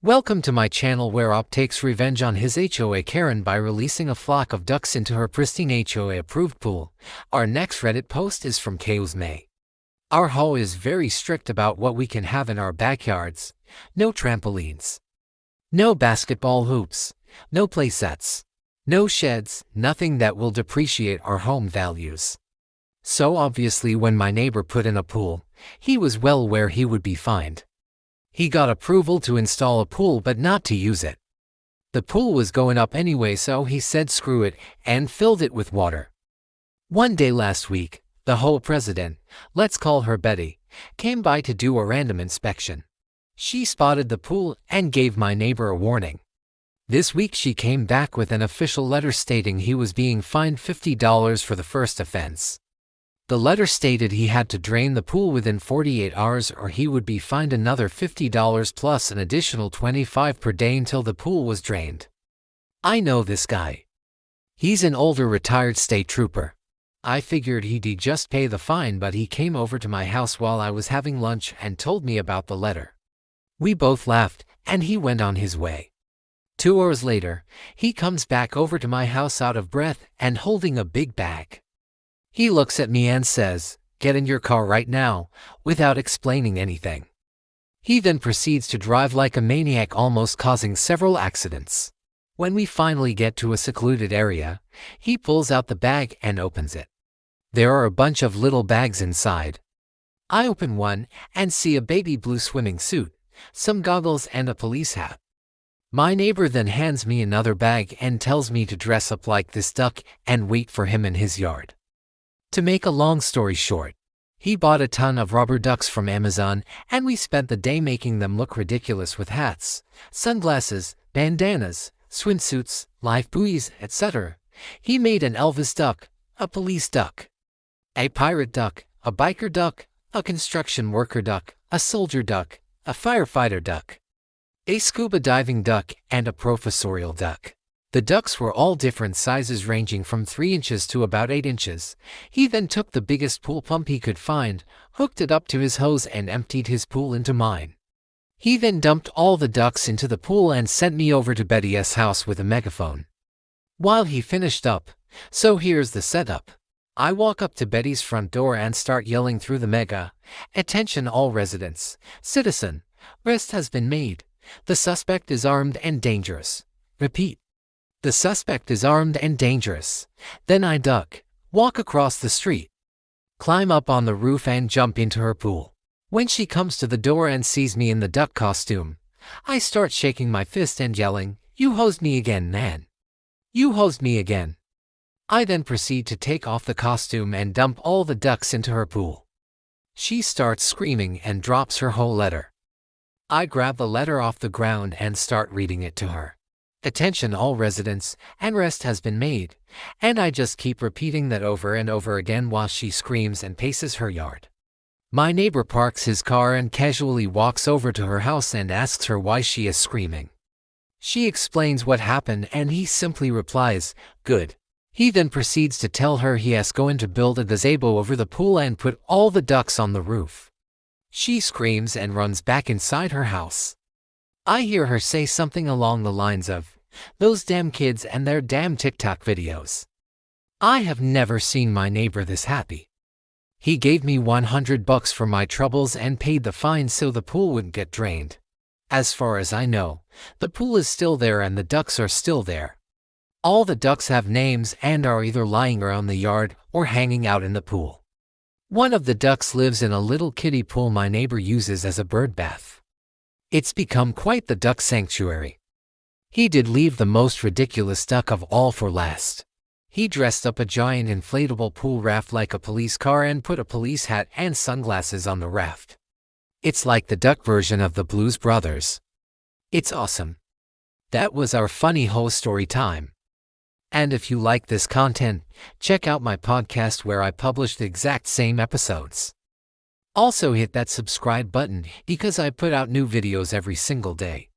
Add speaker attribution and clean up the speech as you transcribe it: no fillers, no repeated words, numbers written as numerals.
Speaker 1: Welcome to my channel where Op takes revenge on his HOA Karen by releasing a flock of ducks into her pristine HOA-approved pool. Our next Reddit post is from Chaos May. Our HOA is very strict about what we can have in our backyards. No trampolines. No basketball hoops. No play sets. No sheds, nothing that will depreciate our home values. So obviously when my neighbor put in a pool, he was well aware he would be fined. He got approval to install a pool but not to use it. The pool was going up anyway, so he said screw it and filled it with water. One day last week, the HOA president, let's call her Betty, came by to do a random inspection. She spotted the pool and gave my neighbor a warning. This week she came back with an official letter stating he was being fined $50 for the first offense. The letter stated he had to drain the pool within 48 hours or he would be fined another $50 plus an additional $25 per day until the pool was drained. I know this guy. He's an older retired state trooper. I figured he'd just pay the fine, but he came over to my house while I was having lunch and told me about the letter. We both laughed and he went on his way. 2 hours later, he comes back over to my house out of breath and holding a big bag. He looks at me and says, "Get in your car right now," without explaining anything. He then proceeds to drive like a maniac, almost causing several accidents. When we finally get to a secluded area, he pulls out the bag and opens it. There are a bunch of little bags inside. I open one and see a baby blue swimming suit, some goggles and a police hat. My neighbor then hands me another bag and tells me to dress up like this duck and wait for him in his yard. To make a long story short, he bought a ton of rubber ducks from Amazon and we spent the day making them look ridiculous with hats, sunglasses, bandanas, swimsuits, life buoys, etc. He made an Elvis duck, a police duck, a pirate duck, a biker duck, a construction worker duck, a soldier duck, a firefighter duck, a scuba diving duck, and a professorial duck. The ducks were all different sizes ranging from 3 inches to about 8 inches. He then took the biggest pool pump he could find, hooked it up to his hose and emptied his pool into mine. He then dumped all the ducks into the pool and sent me over to Betty's house with a megaphone. While he finished up, so here's the setup. I walk up to Betty's front door and start yelling through the mega, "Attention all residents, citizen, arrest has been made. The suspect is armed and dangerous." Repeat. The suspect is armed and dangerous. Then I duck, walk across the street, climb up on the roof and jump into her pool. When she comes to the door and sees me in the duck costume, I start shaking my fist and yelling, "You hosed me again, man. You hosed me again." I then proceed to take off the costume and dump all the ducks into her pool. She starts screaming and drops her whole letter. I grab the letter off the ground and start reading it to her. "Attention all residents, an arrest has been made," and I just keep repeating that over and over again while she screams and paces her yard. My neighbor parks his car and casually walks over to her house and asks her why she is screaming. She explains what happened and he simply replies, "Good." He then proceeds to tell her he has going to build a gazebo over the pool and put all the ducks on the roof. She screams and runs back inside her house. I hear her say something along the lines of, "Those damn kids and their damn TikTok videos." I have never seen my neighbor this happy. He gave me $100 for my troubles and paid the fine so the pool wouldn't get drained. As far as I know, the pool is still there and the ducks are still there. All the ducks have names and are either lying around the yard or hanging out in the pool. One of the ducks lives in a little kiddie pool my neighbor uses as a bird bath. It's become quite the duck sanctuary. He did leave the most ridiculous duck of all for last. He dressed up a giant inflatable pool raft like a police car and put a police hat and sunglasses on the raft. It's like the duck version of the Blues Brothers. It's awesome. That was our funny HOA story time. And if you like this content, check out my podcast where I publish the exact same episodes. Also hit that subscribe button because I put out new videos every single day.